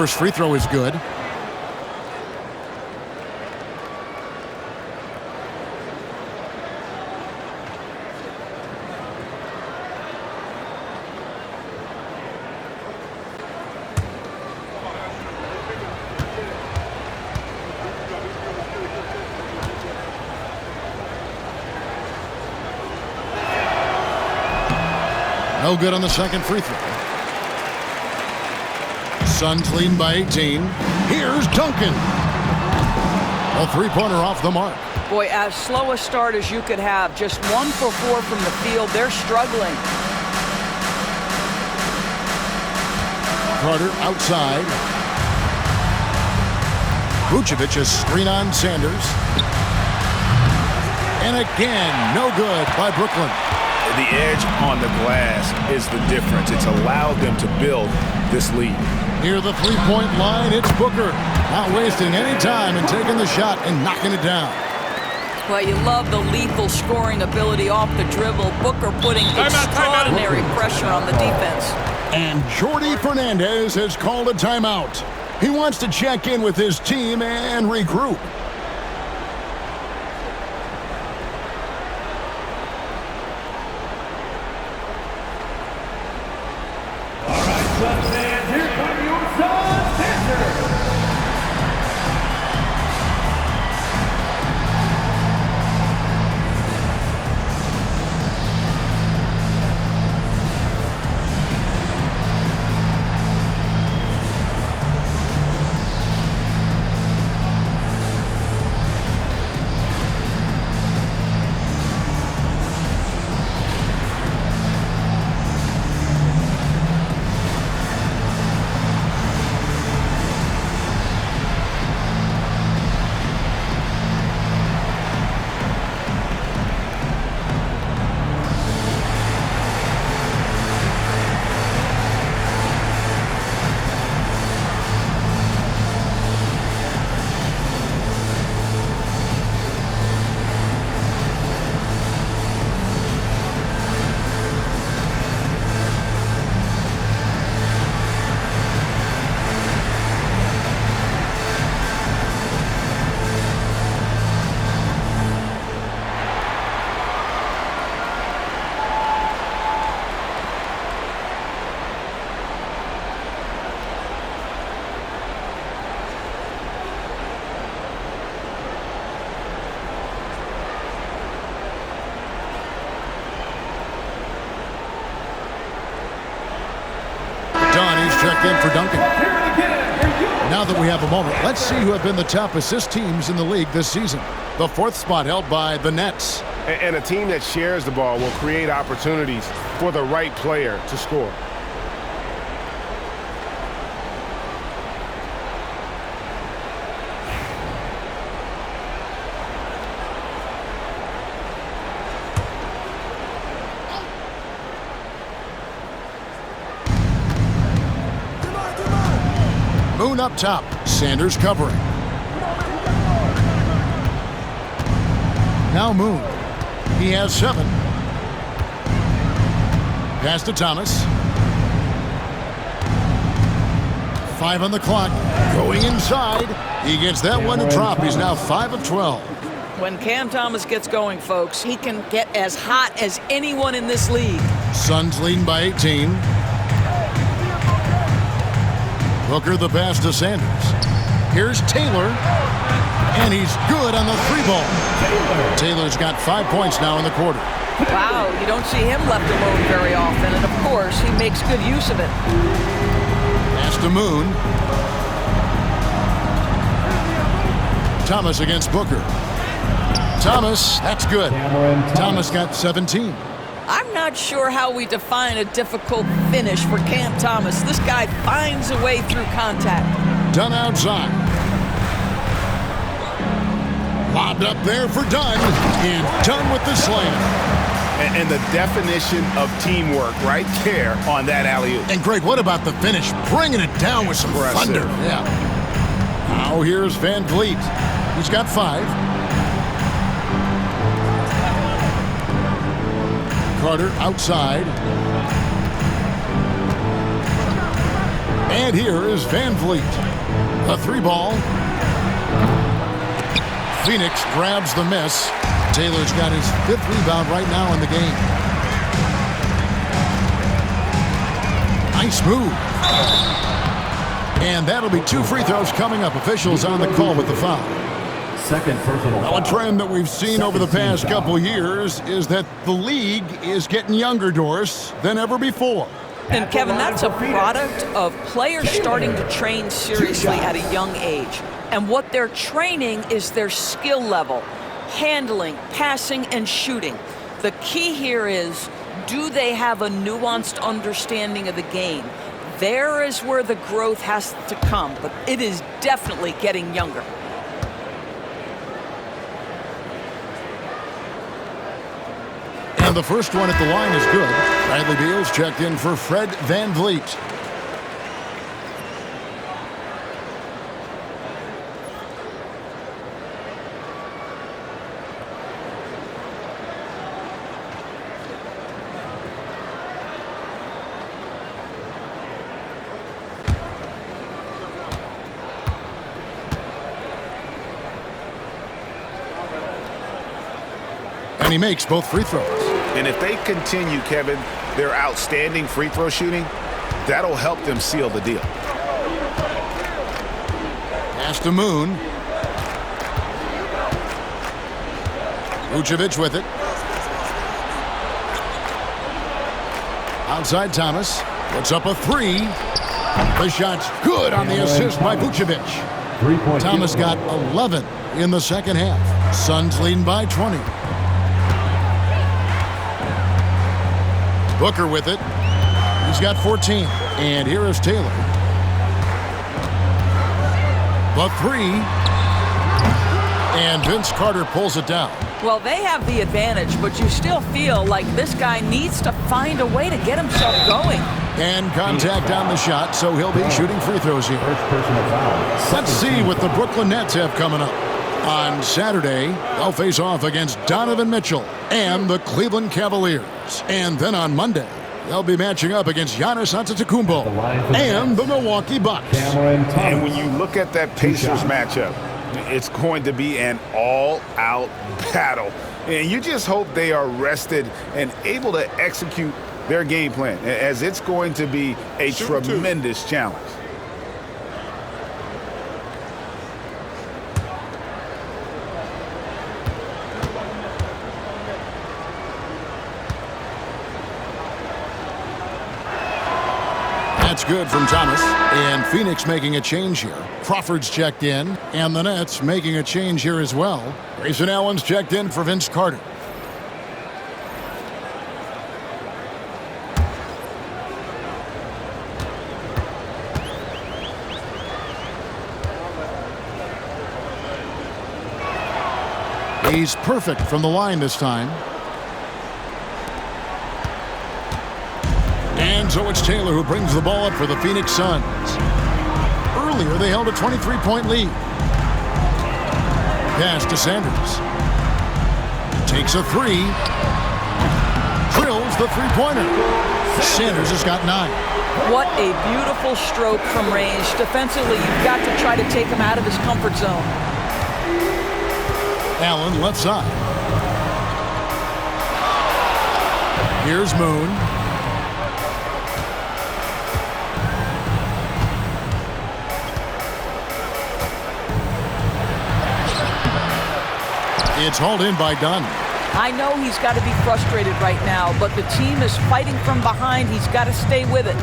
first free throw is good. No good on the second free throw. Suns lead by 18. Here's Duncan. A three-pointer off the mark. Boy, as slow a start as you could have. Just 1 for 4 from the field. They're struggling. Carter outside. Vucevic a screen on Sanders. And again, no good by Brooklyn. The edge on the glass is the difference. It's allowed them to build this lead. Near the three-point line, it's Booker. Not wasting any time and taking the shot and knocking it down. Well, you love the lethal scoring ability off the dribble. Booker putting extraordinary pressure on the defense. And Jordi Fernandez has called a timeout. He wants to check in with his team and regroup. Checked in for Duncan. Now that we have a moment, let's see who have been the top assist teams in the league this season. The 4th spot held by the Nets. And a team that shares the ball will create opportunities for the right player to score. Moon up top. Sanders covering. Now Moon. He has 7. Pass to Thomas. 5 on the clock. Going inside. He gets that one to drop. He's now 5 of 12. When Cam Thomas gets going, folks, he can get as hot as anyone in this league. Suns leading by 18. Booker the pass to Sanders. Here's Taylor. And he's good on the 3-ball. Taylor's got 5 points now in the quarter. Wow, you don't see him left alone very often. And, of course, he makes good use of it. Pass to Moon. Thomas against Booker. Thomas, that's good. Thomas got 17. I'm not sure how we define a difficult finish for Cam Thomas. This guy finds a way through contact. Dunn outside. Lobbed up there for Dunn. And Dunn with the slam. And the definition of teamwork right there on that alley-oop. And Greg, what about the finish? Bringing it down with some thunder. Yeah. Now here's Van Vliet. He's got 5. Carter outside. And here is Van Vliet. A 3-ball. Phoenix grabs the miss. Taylor's got his 5th rebound right now in the game. Nice move. And that'll be 2 free throws coming up. Officials on the call with the foul. Second personal Now, a trend that we've seen over the past couple years is that the league is getting younger, Doris, than ever before. And Kevin, that's a product of players starting to train seriously at a young age. And what they're training is their skill level, handling, passing, and shooting. The key here is, do they have a nuanced understanding of the game? There is where the growth has to come, but it is definitely getting younger. And the first one at the line is good. Bradley Beal's checked in for Fred Van Vliet. And he makes both free throws. And if they continue, Kevin, their outstanding free throw shooting, that'll help them seal the deal. Pass to Moon. Vucevic with it. Outside Thomas. Puts up a 3. The shot's good on the assist by Vucevic. Thomas got 11 in the second half. Suns leading by 20. Booker with it. He's got 14. And here is Taylor. The 3. And Vince Carter pulls it down. Well, they have the advantage, but you still feel like this guy needs to find a way to get himself going. And contact on the shot, so he'll be shooting free throws here. Let's see what the Brooklyn Nets have coming up. On Saturday, they'll face off against Donovan Mitchell and the Cleveland Cavaliers. And then on Monday, they'll be matching up against Giannis Antetokounmpo and the Milwaukee Bucks. And when you look at that Pacers matchup, it's going to be an all-out battle. And you just hope they are rested and able to execute their game plan, as it's going to be a tremendous challenge. That's good from Thomas. And Phoenix making a change here. Crawford's checked in, and the Nets making a change here as well. Grayson Allen's checked in for Vince Carter. He's perfect from the line this time. And so it's Taylor who brings the ball up for the Phoenix Suns. Earlier, they held a 23-point lead. Pass to Sanders. Takes a 3. Drills the three-pointer. Sanders has got 9. What a beautiful stroke from range. Defensively, you've got to try to take him out of his comfort zone. Allen left side. Here's Moon. It's hauled in by Dunn. I know he's got to be frustrated right now, but the team is fighting from behind. He's got to stay with it.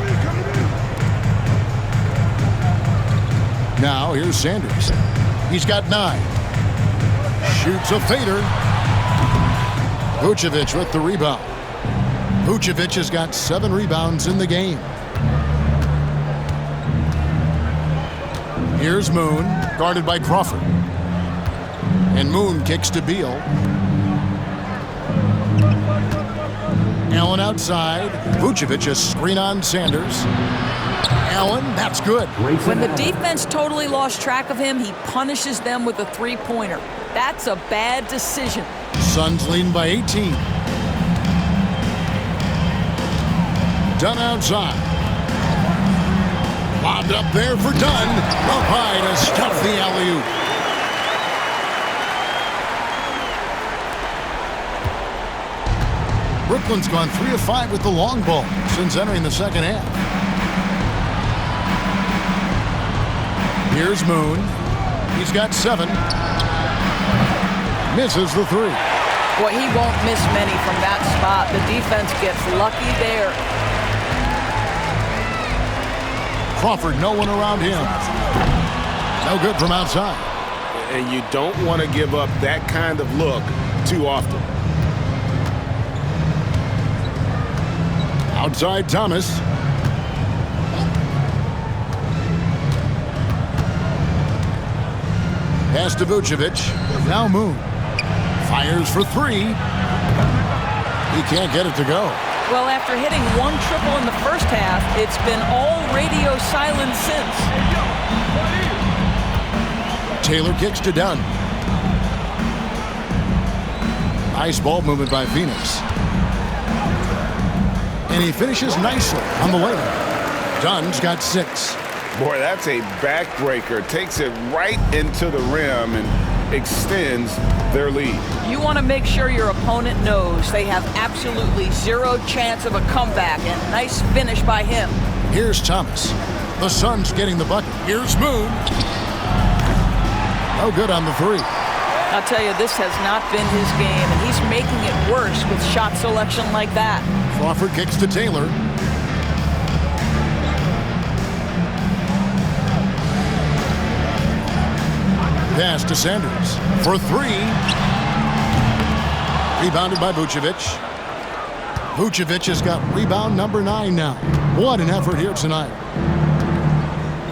Now here's Sanders. He's got 9. Shoots a fader. Vucevic with the rebound. Vucevic has got 7 rebounds in the game. Here's Moon, guarded by Crawford. And Moon kicks to Beal. Allen outside. Vucevic a screen on Sanders. Allen, that's good. When the defense totally lost track of him, he punishes them with a three-pointer. That's a bad decision. Suns leading by 18. Dunn outside. Lobbed up there for Dunn. Up high to stuff the alley-oop. Brooklyn's gone 3 of 5 with the long ball since entering the second half. Here's Moon. He's got 7. Misses the 3. Boy, he won't miss many from that spot. The defense gets lucky there. Crawford, no one around him. No good from outside. And you don't want to give up that kind of look too often. Outside Thomas. Pass to Vucevic. Now Moon. Fires for 3. He can't get it to go. Well, after hitting 1 triple in the first half, it's been all radio silence since. Taylor kicks to Dunn. Nice ball movement by Phoenix. And he finishes nicely on the layup. Dunn's got 6. Boy, that's a backbreaker. Takes it right into the rim and extends their lead. You want to make sure your opponent knows they have absolutely 0 chance of a comeback, and nice finish by him. Here's Thomas. The Suns getting the bucket. Here's Moon. No good on the 3. I'll tell you, this has not been his game, and he's making it worse with shot selection like that. Crawford kicks to Taylor. Pass to Sanders for 3. Rebounded by Vucevic. Vucevic has got rebound number 9 now. What an effort here tonight.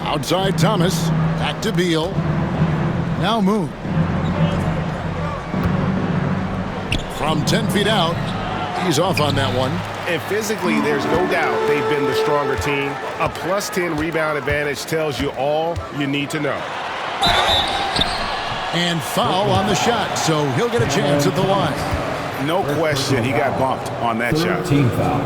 Outside Thomas. Back to Beal. Now Moon. From 10 feet out. He's off on that one. And physically, there's no doubt they've been the stronger team. A plus 10 rebound advantage tells you all you need to know. And foul on the shot, so he'll get a chance at the line. No question, he got bumped on that shot. Team foul.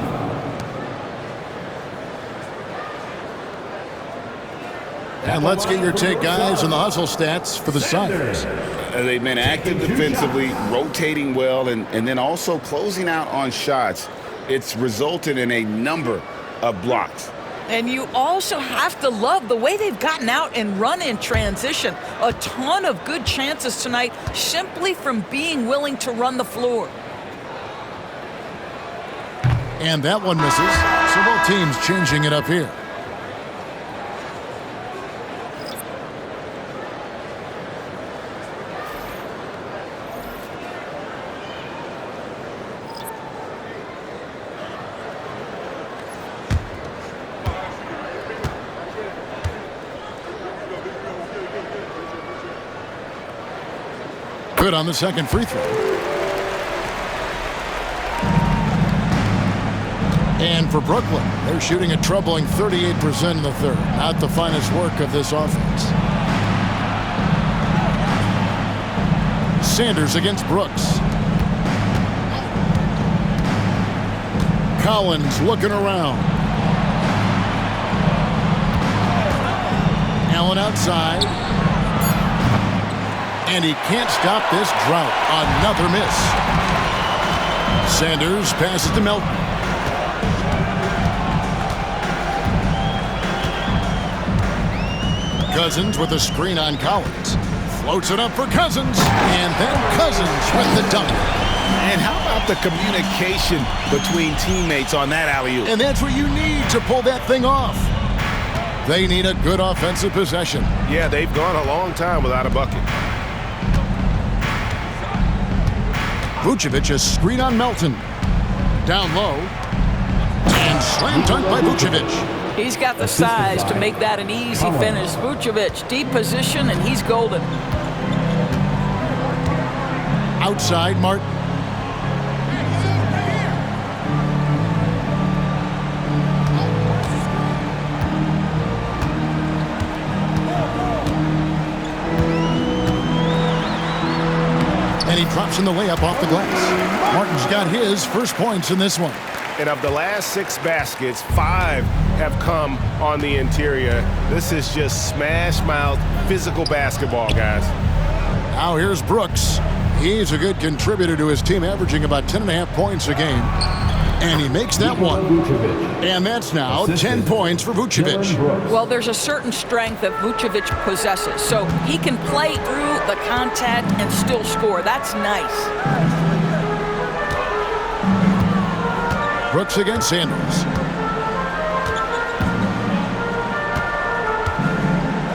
And let's get your take, guys, on the hustle stats for the Suns. They've been active defensively, rotating well, and then also closing out on shots. It's resulted in a number of blocks. And you also have to love the way they've gotten out and run in transition. A ton of good chances tonight simply from being willing to run the floor. And that one misses. So both teams changing it up here. Good on the second free throw. And for Brooklyn, they're shooting a troubling 38% in the third. Not the finest work of this offense. Sanders against Brooks. Collins looking around. Allen outside. And he can't stop this drought. Another miss. Sanders passes to Melton. Cousins with a screen on Collins. Floats it up for Cousins. And then Cousins with the dunk. And how about the communication between teammates on that alley-oop? And that's what you need to pull that thing off. They need a good offensive possession. Yeah, they've gone a long time without a bucket. Vucevic, a screen on Melton. Down low. And slam dunk by Vucevic. He's got the size to make that an easy finish. Vucevic, deep position, and he's golden. Outside Martin. And he drops in the layup off the glass. Martin's got his first points in this one. And of the last 6 baskets, 5 have come on the interior. This is just smash-mouth physical basketball, guys. Now here's Brooks. He's a good contributor to his team, averaging about 10.5 points a game. And he makes that one. And that's now 10 points for Vucevic. Well, there's a certain strength that Vucevic possesses, so he can play through the contact and still score. That's nice. Brooks against Sanders.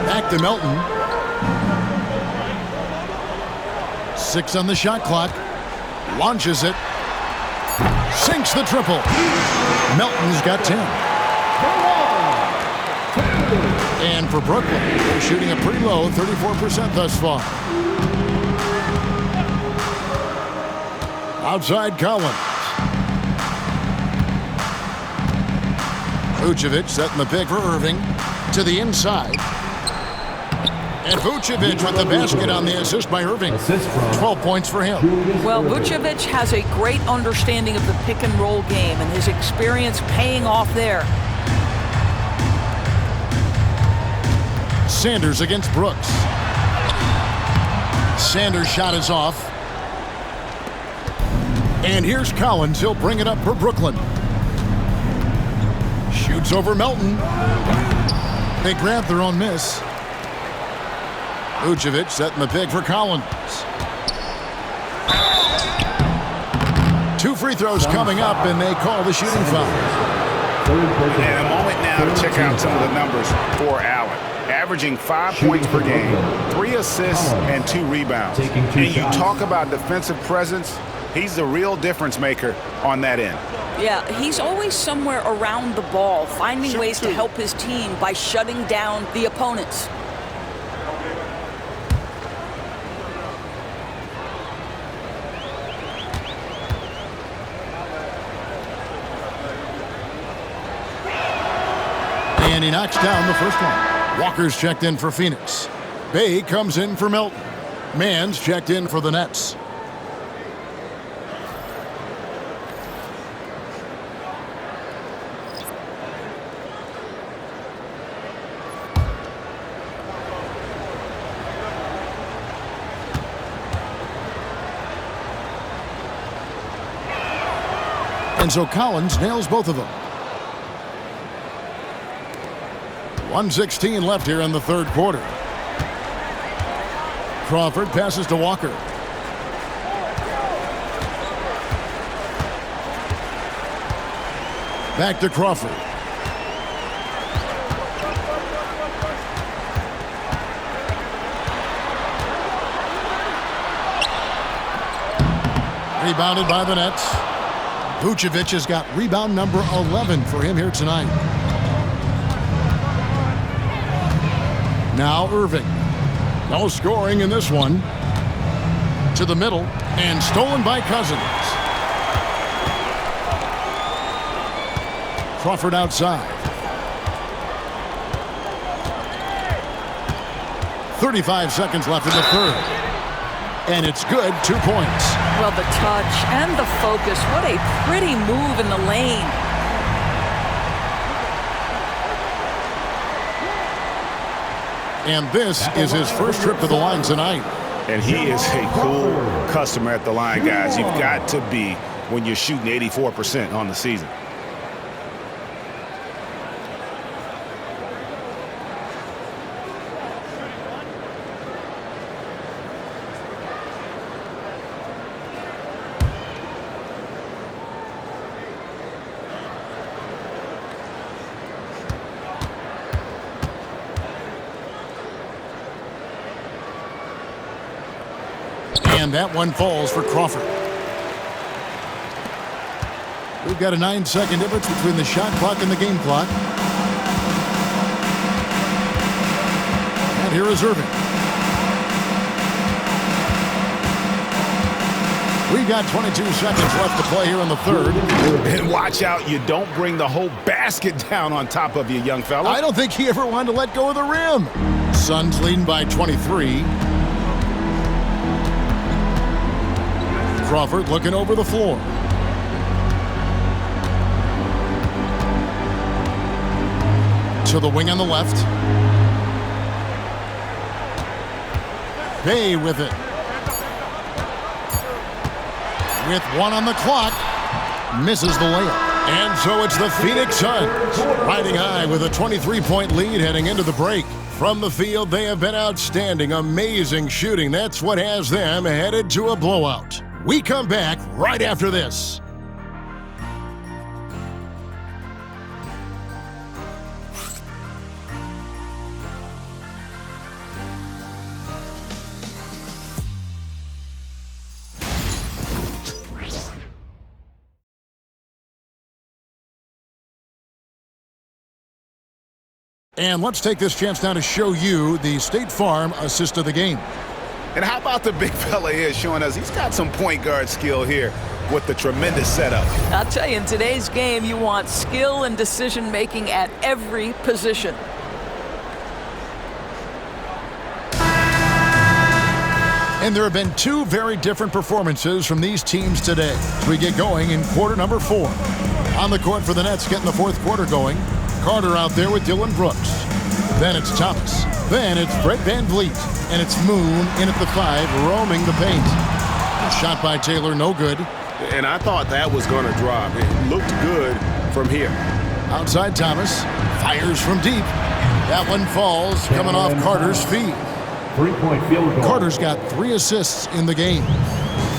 Back to Melton. 6 on the shot clock. Launches it. Sinks the triple. Melton's got 10. And for Brooklyn, they're shooting a pretty low 34% thus far. Outside Collins. Vucevic setting the pick for Irving. To the inside. And Vucevic with the basket on the assist by Irving. 12 points for him. Well, Vucevic has a great understanding of the pick-and-roll game, and his experience paying off there. Sanders against Brooks. Sanders' shot is off. And here's Collins. He'll bring it up for Brooklyn. Shoots over Melton. They grab their own miss. Vucevic setting the pick for Collins. 2 free throws coming up, and they call the shooting foul. And a moment now to check out some of the numbers for Allen. Averaging 5 points per game, 3 assists, and 2 rebounds. And you talk about defensive presence, he's the real difference maker on that end. Yeah, he's always somewhere around the ball, finding ways to help his team by shutting down the opponents. And he knocks down the first one. Walker's checked in for Phoenix. Bay comes in for Melton. Mann's checked in for the Nets. And so Collins nails both of them. 1:16 left here in the third quarter. Crawford passes to Walker. Back to Crawford. Rebounded by the Nets. Vucevic has got rebound number 11 for him here tonight. Now Irving. No scoring in this one. To the middle and stolen by Cousins. Crawford outside. 35 seconds left in the third. And it's good, 2 points. Well, the touch and the focus. What a pretty move in the lane. And this is his first trip to the line tonight. And he is a cool customer at the line, guys. You've got to be when you're shooting 84% on the season. And that one falls for Crawford. We've got a 9-second difference between the shot clock and the game clock. And here is Irving. We've got 22 seconds left to play here in the third. And watch out, you don't bring the whole basket down on top of you, young fella. I don't think he ever wanted to let go of the rim. Suns leading by 23. Crawford looking over the floor. to the wing on the left. Bay with it. With 1 on the clock. Misses the layup. And so it's the Phoenix Suns riding high with a 23-point lead heading into the break. From the field, they have been outstanding. Amazing shooting. That's what has them headed to a blowout. We come back right after this. And let's take this chance now to show you the State Farm assist of the game. And how about the big fella here showing us he's got some point guard skill here with the tremendous setup. I'll tell you, in today's game, you want skill and decision-making at every position. And there have been 2 very different performances from these teams today as we get going in quarter number 4. On the court for the Nets, getting the 4th quarter going. Carter out there with Dylan Brooks. Then it's Thomas. Then it's Fred VanVleet. And it's Moon in at the 5, roaming the paint. A shot by Taylor, no good. And I thought that was going to drop. It looked good from here. Outside Thomas. Fires from deep. That one falls, coming off Carter's feet. 3-point field goal. Carter's got 3 assists in the game.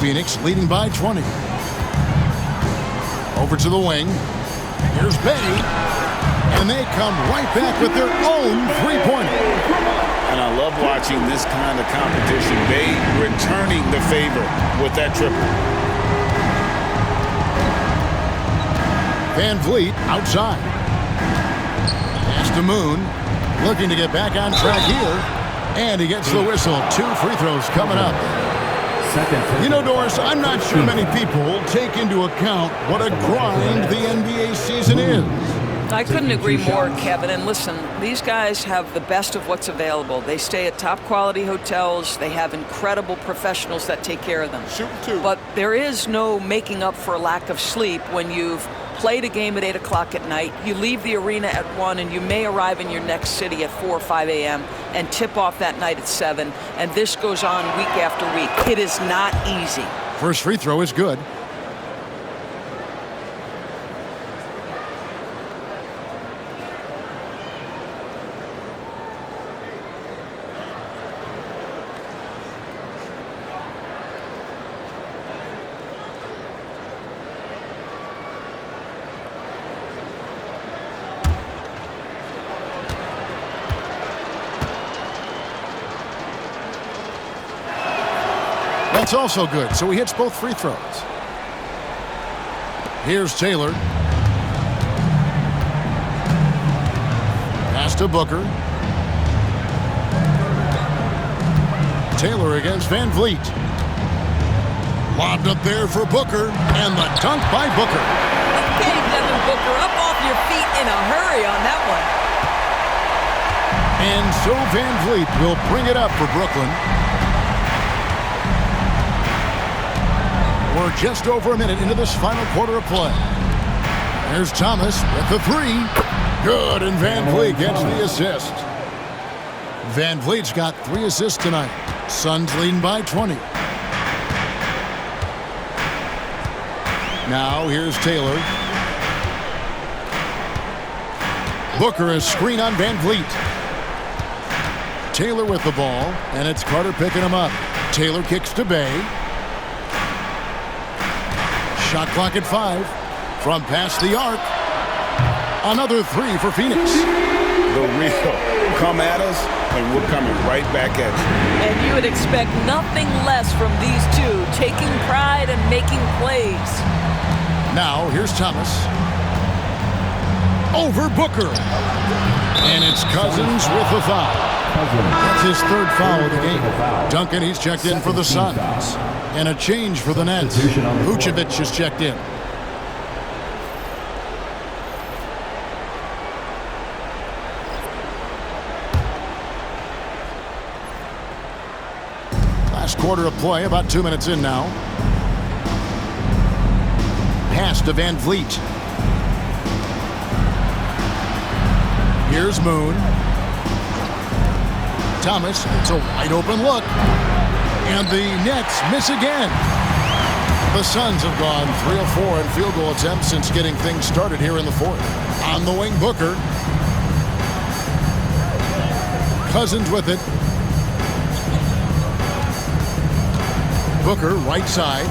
Phoenix leading by 20. Over to the wing. Here's Bay. And they come right back with their own 3-pointer. And I love watching this kind of competition. Bay returning the favor with that triple. VanVleet outside. Pass to Moon. Looking to get back on track here. And he gets the whistle. 2 free throws coming up. You know, Doris, I'm not sure many people take into account what a grind the NBA season is. I couldn't agree more, Kevin. And listen, these guys have the best of what's available. They stay at top-quality hotels. They have incredible professionals that take care of them. But there is no making up for a lack of sleep when you've played a game at 8 o'clock at night. You leave the arena at 1, and you may arrive in your next city at 4 or 5 a.m. and tip off that night at 7. And this goes on week after week. It is not easy. First free throw is good. That's also good, so he hits both free throws. Here's Taylor. Pass to Booker. Taylor against VanVleet. Lobbed up there for Booker, and the dunk by Booker. Okay, Devin Booker, up off your feet in a hurry on that one. And so VanVleet will bring it up for Brooklyn. We're just over a minute into this final quarter of play. There's Thomas with the 3. Good, and VanVleet gets the assist. VanVleet's got 3 assists tonight. Suns leading by 20. Now here's Taylor. Booker is screen on VanVleet. Taylor with the ball, and it's Carter picking him up. Taylor kicks to Bay. Shot clock at 5. From past the arc. Another 3 for Phoenix. The real come at us, and we're coming right back at you. And you would expect nothing less from these two, taking pride and making plays. Now, here's Thomas. Over Booker. And it's Cousins with the foul. That's his 3rd foul of the game. Duncan, he's checked in for the Suns. And a change for the Nets. Vucevic has checked in. Last quarter of play, about 2 minutes in now. Pass to VanVleet. Here's Moon. Thomas, it's a wide open look. And the Nets miss again. The Suns have gone 3 of 4 in field goal attempts since getting things started here in the fourth. On the wing, Booker. Cousins with it. Booker, right side.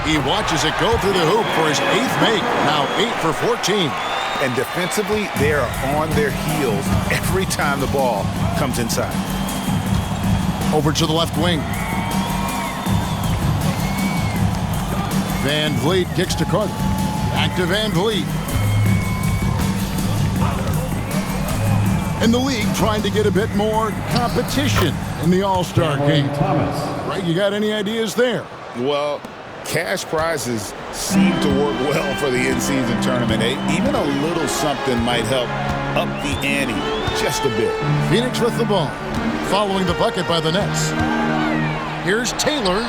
He watches it go through the hoop for his 8th make. Now 8 for 14. And defensively, they are on their heels every time the ball comes inside. Over to the left wing. Van Vliet kicks to Carter. Back to Van Vliet. In the league, trying to get a bit more competition in the All-Star game. Thomas. Right, you got any ideas there? Well, cash prizes seem to work well for the in-season tournament. Even a little something might help up the ante just a bit. Phoenix with the ball, following the bucket by the Nets. Here's Taylor.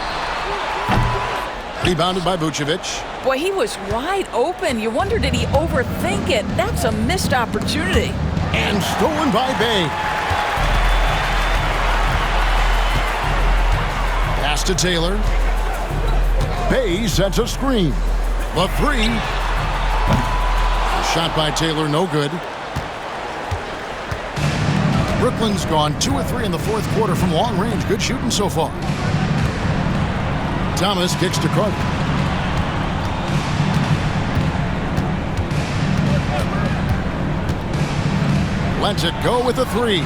Rebounded by Vucevic. Boy, he was wide open. You wonder, did he overthink it? That's a missed opportunity. And stolen by Bay. Pass to Taylor. Bay sets a screen. The 3. Shot by Taylor, no good. Brooklyn's gone 2 of 3 in the fourth quarter from long range. Good shooting so far. Thomas kicks to Carter. Lets it go with the 3.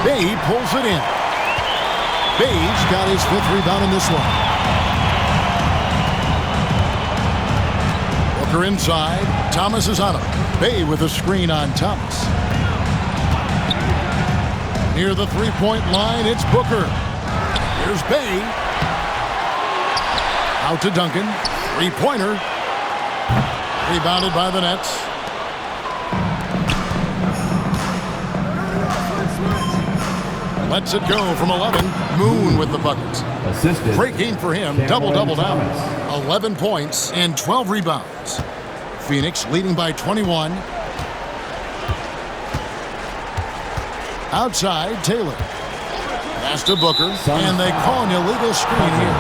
Bay pulls it in. Bay's got his 5th rebound in this one. Booker inside. Thomas is on him. Bay with a screen on Thomas. Near the three-point line, it's Booker. Here's Bay. Out to Duncan. Three-pointer. Rebounded by the Nets. Lets it go from 11. Moon with the buckets. Assisted. Great game for him. Double-double now. 11 points and 12 rebounds. Phoenix leading by 21. Outside, Taylor. Pass to Booker, and they call an illegal screen here.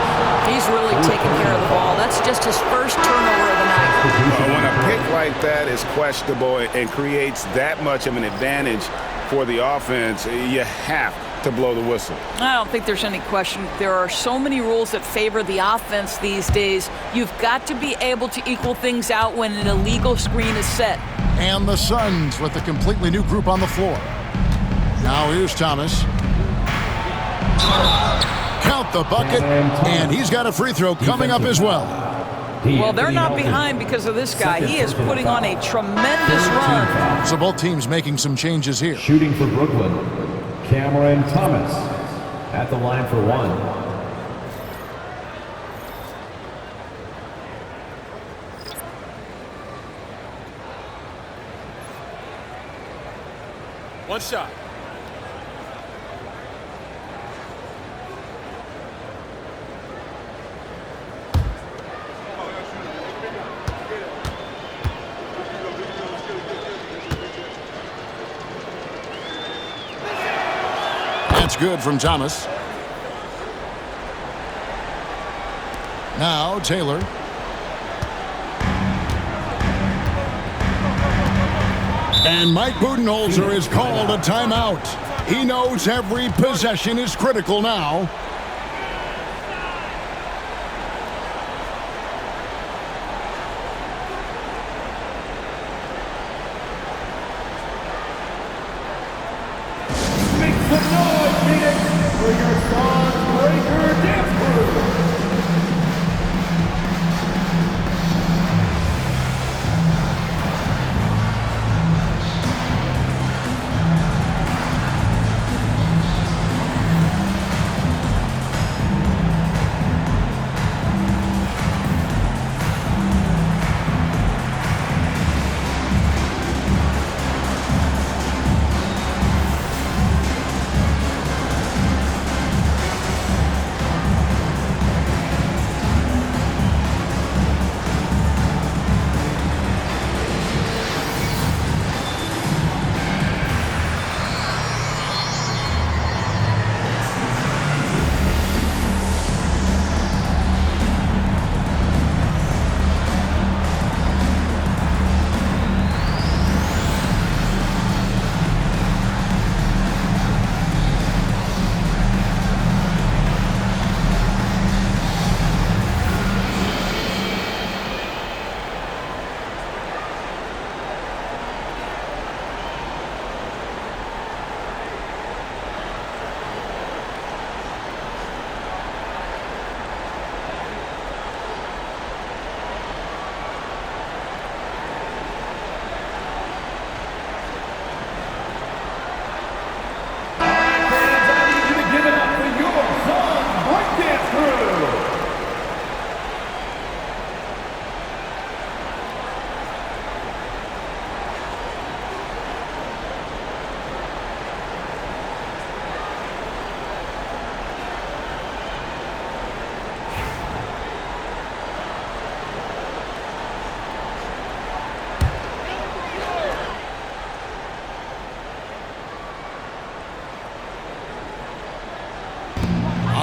He's really taking care of the ball. That's just his first turnover of the night. When a pick like that is questionable and creates that much of an advantage for the offense, you have to blow the whistle. I don't think there's any question. There are so many rules that favor the offense these days. You've got to be able to equal things out when an illegal screen is set. And the Suns with a completely new group on the floor. Now here's Thomas. Count the bucket, and he's got a free throw coming up as well. Well, they're not behind because of this guy. He is putting on a tremendous run. So both teams making some changes here. Shooting for Brooklyn, Cameron Thomas at the line for 1. One shot. That's good from Thomas. Now Taylor. And Mike Budenholzer has called a timeout. He knows every possession is critical now.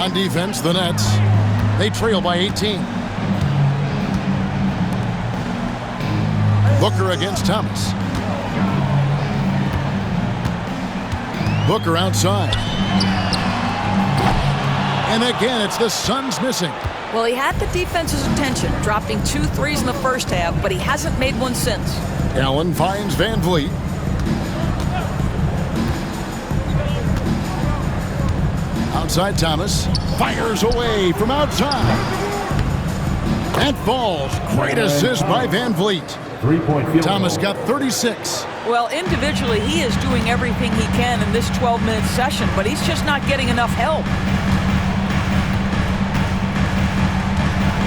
On defense, the Nets, they trail by 18. Booker against Thomas. Booker outside. And again, it's the Suns missing. Well, he had the defense's attention, dropping 2 threes in the first half, but he hasn't made one since. Allen finds Van Vliet. Outside Thomas. Fires away from outside. And falls. Great assist by Van Vliet. 3-point field Thomas goal. got 36. Well, individually, he is doing everything he can in this 12-minute session, but he's just not getting enough help.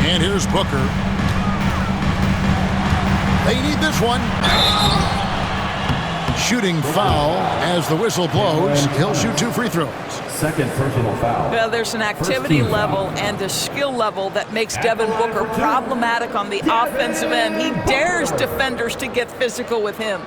And here's Booker. They need this one. Shooting foul as the whistle blows. He'll shoot 2 free throws. Second personal foul. Well, there's an activity level and a skill level that makes Devin Booker problematic on the offensive end. He dares defenders to get physical with him.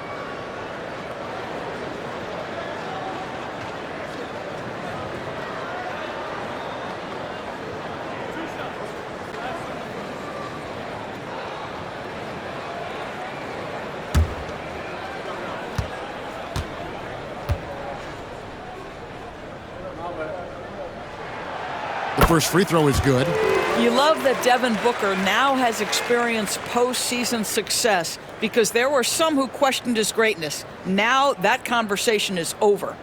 The first free throw is good. You love that Devin Booker now has experienced postseason success because there were some who questioned his greatness. Now that conversation is over.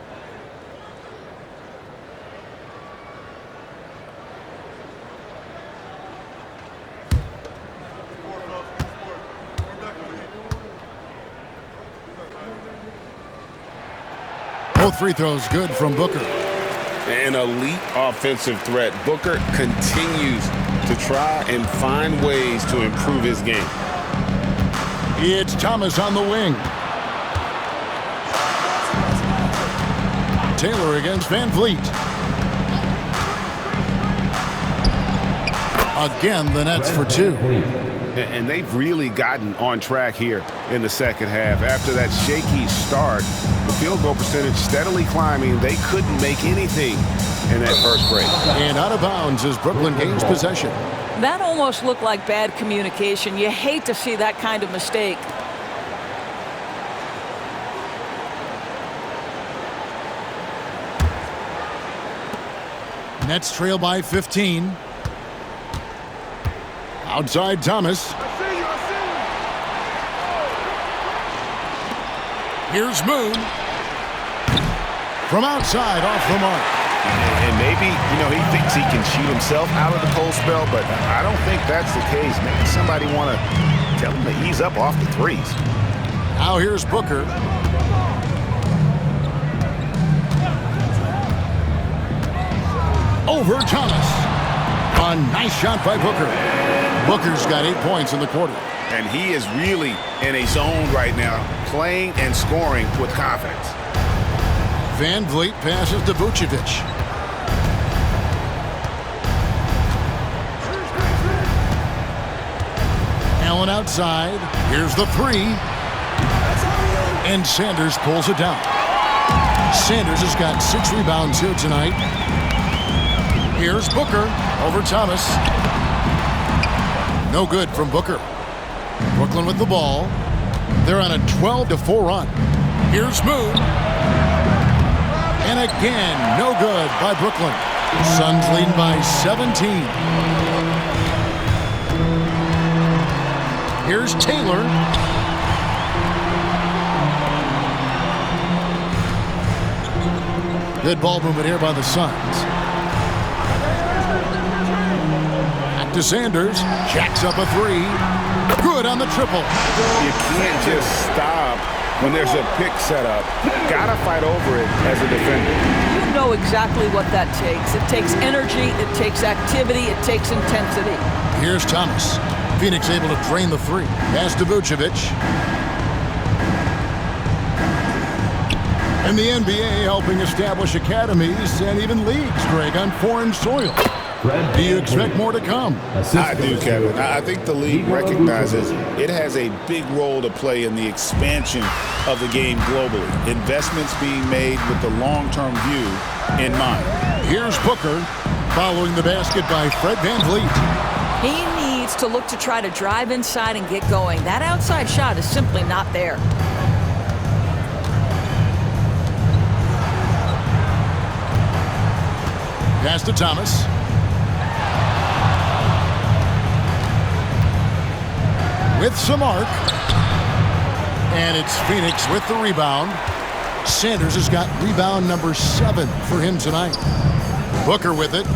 Both free throws good from Booker. An elite offensive threat. Booker continues to try and find ways to improve his game. It's Thomas on the wing. Taylor against Van Vliet. Again, the Nets for 2. And they've really gotten on track here in the second half. After that shaky start, the field goal percentage steadily climbing. They couldn't make anything in that first break. And out of bounds as Brooklyn gains possession. That almost looked like bad communication. You hate to see that kind of mistake. Nets trail by 15. Outside Thomas. Here's Moon. From outside, off the mark. And maybe, he thinks he can shoot himself out of the cold spell, but I don't think that's the case. Maybe somebody want to tell him to ease up off the threes. Now here's Booker. Over Thomas. A nice shot by Booker. Booker's got 8 points in the quarter. And he is really in a zone right now, playing and scoring with confidence. Van Vliet passes to Vucevic. Allen outside. Here's the 3. And Sanders pulls it down. Sanders has got 6 rebounds here tonight. Here's Booker over Thomas. No good from Booker. Brooklyn with the ball. They're on a 12-4 run. Here's Moon. And again, no good by Brooklyn. Suns lead by 17. Here's Taylor. Good ball movement here by the Suns. Back to Sanders. Jacks up a 3. Good on the triple. You can't just stop when there's a pick set up. Gotta fight over it as a defender. You know exactly what that takes. It takes energy, it takes activity, it takes intensity. Here's Thomas. Phoenix able to drain the 3. Pass to Vucevic. And the NBA helping establish academies and even leagues, Greg, on foreign soil. Do you expect more to come? I do, Kevin. I think the league recognizes it has a big role to play in the expansion of the game globally. Investments being made with the long-term view in mind. Here's Booker. Following the basket by Fred VanVleet. He needs to look to try to drive inside and get going. That outside shot is simply not there. Pass to Thomas. With some arc. And it's Phoenix with the rebound. Sanders has got rebound number 7 for him tonight. Booker with it.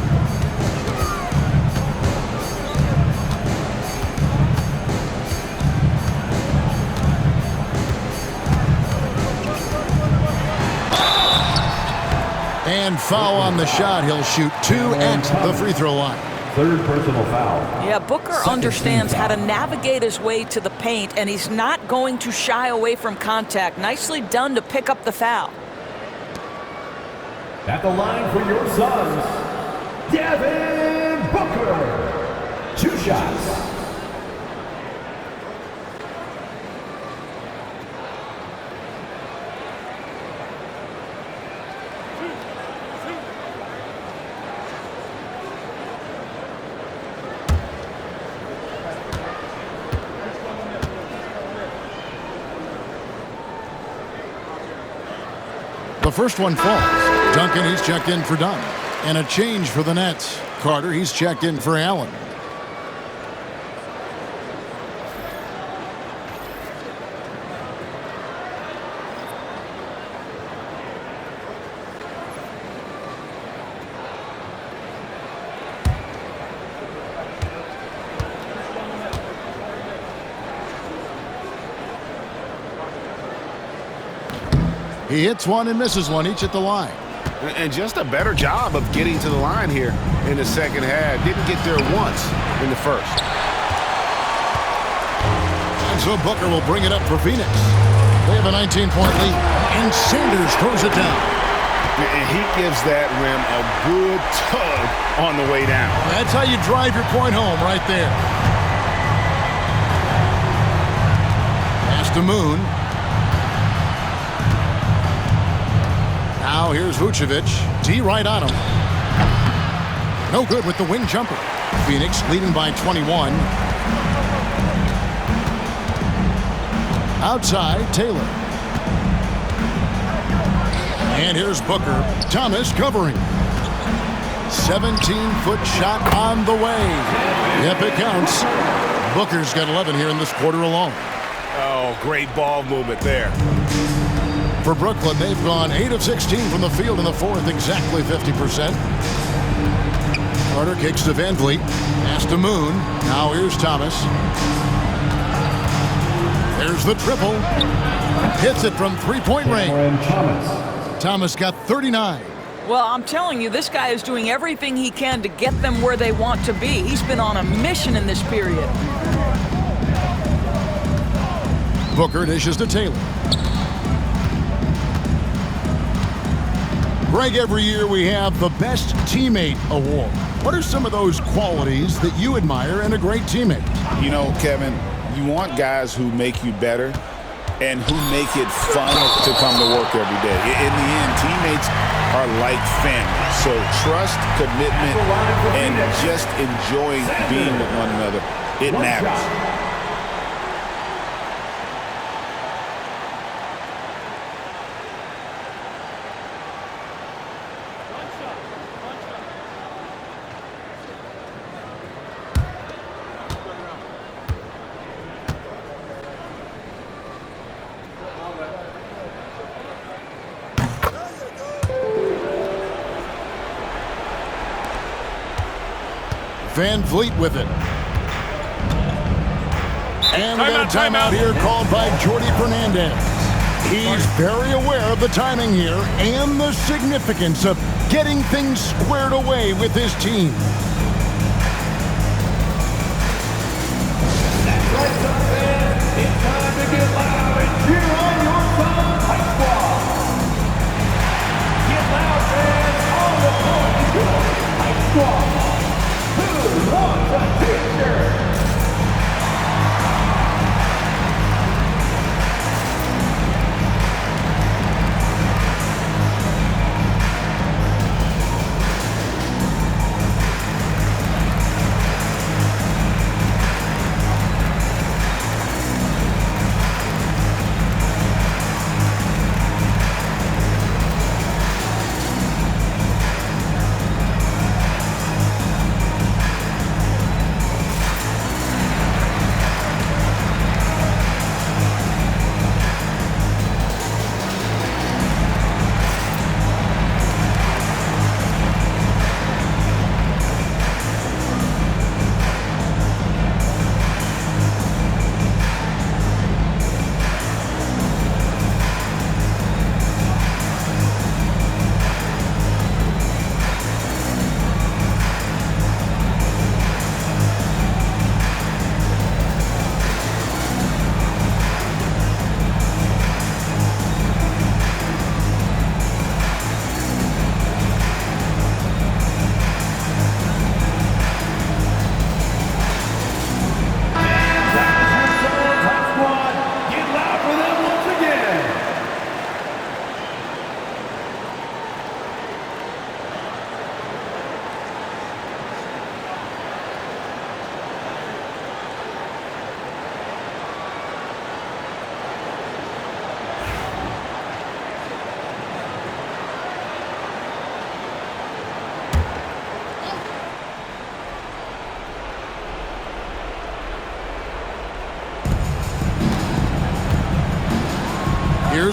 And foul on the shot. He'll shoot 2 at the free throw line. Third personal foul. Yeah, Booker understands how to navigate his way to the paint, and he's not going to shy away from contact. Nicely done to pick up the foul. At the line for your Suns, Devin Booker. 2 shots. The first one falls. Duncan, he's checked in for Dunn. And a change for the Nets. Carter, he's checked in for Allen. He hits one and misses one, each at the line. And just a better job of getting to the line here in the second half. Didn't get there once in the first. And so Booker will bring it up for Phoenix. They have a 19-point lead. And Sanders throws it down. And he gives that rim a good tug on the way down. That's how you drive your point home right there. Pass to Moon. Now here's Vucevic. D right on him. No good with the wing jumper. Phoenix leading by 21. Outside, Taylor. And here's Booker. Thomas covering. 17-foot shot on the way. Yep, it counts. Booker's got 11 here in this quarter alone. Oh, great ball movement there. For Brooklyn, they've gone 8 of 16 from the field in the fourth, exactly 50%. Carter kicks to VanVleet. Pass to Moon. Now here's Thomas. There's the triple. Hits it from three-point range. Thomas got 39. Well, I'm telling you, this guy is doing everything he can to get them where they want to be. He's been on a mission in this period. Booker dishes to Taylor. Greg, every year we have the Best Teammate Award. What are some of those qualities that you admire in a great teammate? You know, Kevin, you want guys who make you better and who make it fun to come to work every day. In the end, teammates are like family. So trust, commitment, and just enjoying being with one another, it matters. VanVleet with it. And we got a timeout here called by Jordi Fernandez. He's very aware of the timing here and the significance of getting things squared away with his team. That's right, Suns. It's time to get loud and cheer on your Suns High Squad. Get loud, fans, on the point, your High Squad. Who wants a t-shirt?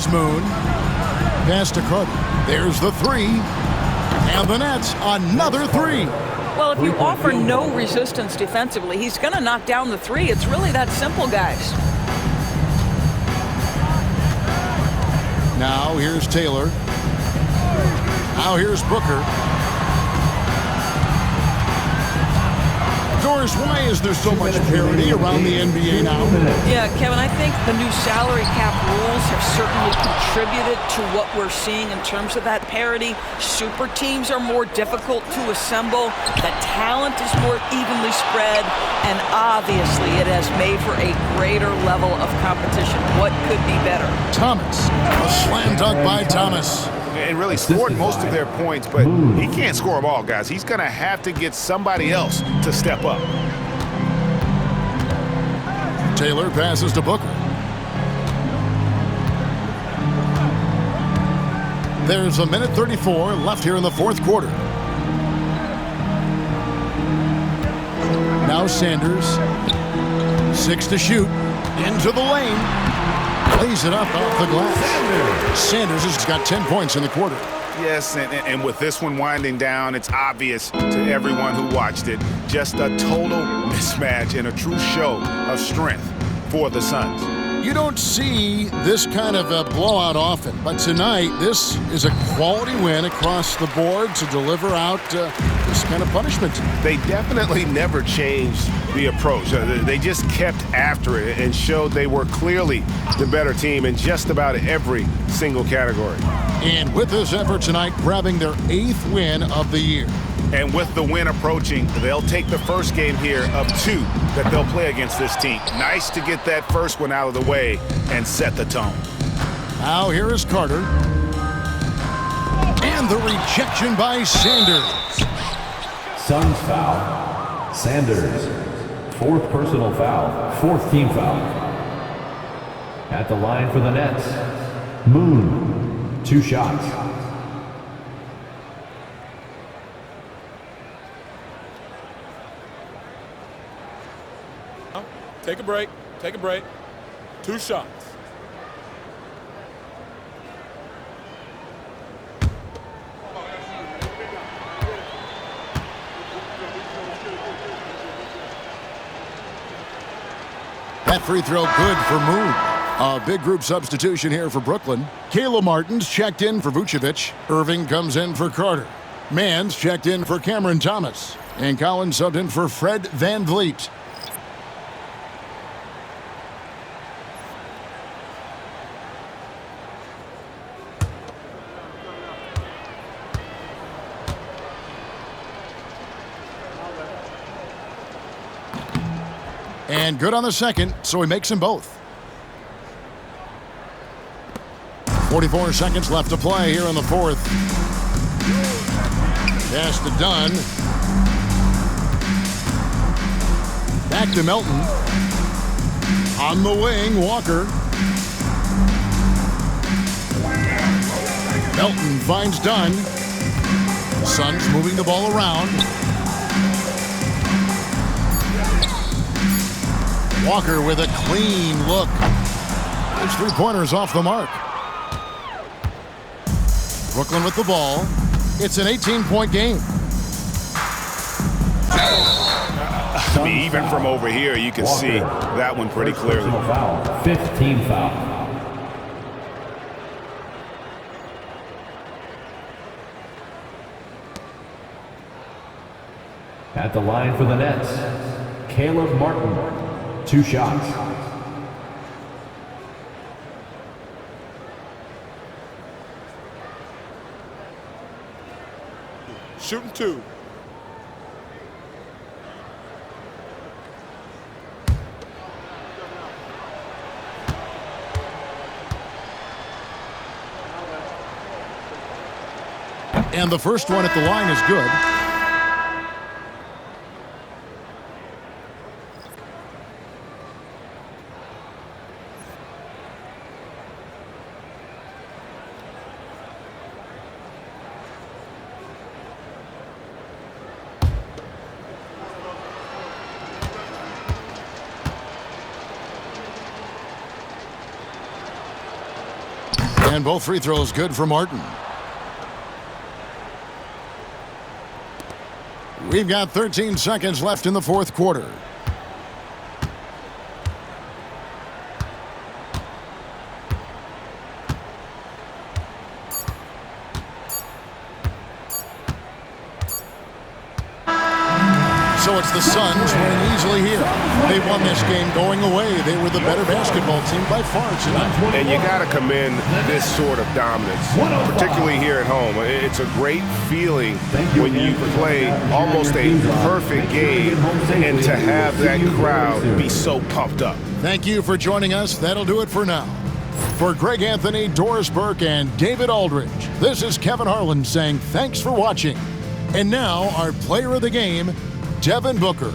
Here's Moon. Pass to Carter. There's the three. And the Nets, another three. Well, if you offer no resistance defensively, he's going to knock down the three. It's really that simple, guys. Now here's Taylor. Now here's Booker. Doris, why is there so much parity around the NBA now? Yeah, Kevin, I think the new salary cap rules have certainly contributed to what we're seeing in terms of that parity. Super teams are more difficult to assemble. The talent is more evenly spread. And obviously, it has made for a greater level of competition. What could be better? Thomas. A slam dunk by Thomas. And really scored most of their points, but he can't score them all, guys. He's going to have to get somebody else to step up. Taylor passes to Booker. There's a minute 34 left here in the fourth quarter. Now Sanders. 6 to shoot. Into the lane. Lays it up off the glass. Sanders has got 10 points in the quarter. Yes, and with this one winding down, it's obvious to everyone who watched it. Just a total mismatch and a true show of strength for the Suns. You don't see this kind of a blowout often, but tonight this is a quality win across the board to deliver out this kind of punishment. They definitely never changed the approach. They just kept after it and showed they were clearly the better team in just about every single category. And with this effort tonight, grabbing their 8th win of the year. And with the win approaching, they'll take the first game here of 2 that they'll play against this team. Nice to get that first one out of the way and set the tone. Now here is Carter. And the rejection by Sanders. Suns foul. Sanders. 4th personal foul. 4th team foul. At the line for the Nets, Moon. 2 shots. Take a break. Take a break. 2 shots. That free throw good for Moon. A big group substitution here for Brooklyn. Caleb Martin's checked in for Vucevic. Irving comes in for Carter. Mans checked in for Cameron Thomas. And Collins subbed in for Fred VanVleet. And good on the second, so he makes them both. 44 seconds left to play here in the fourth. Pass to Dunn. Back to Melton. On the wing, Walker. Melton finds Dunn. Suns moving the ball around. Walker with a clean look. His 3-pointers off the mark. Brooklyn with the ball. It's an 18-point game. I mean, even from over here, you can see that one pretty clearly. Foul. 5th team foul. At the line for the Nets, Caleb Martin. 2 shots. Shooting 2. And the first one at the line is good. And both free throws good for Martin. We've got 13 seconds left in the fourth quarter. So it's the Suns winning easily here. They won this game going away. They were the better basketball team by far tonight. And you got to commend this sort of dominance, particularly here at home. It's a great feeling when you play almost a perfect game and to have that crowd be so pumped up. Thank you for joining us. That'll do it for now. For Greg Anthony, Doris Burke, and David Aldridge, this is Kevin Harlan saying thanks for watching. And now our player of the game, Devin Booker.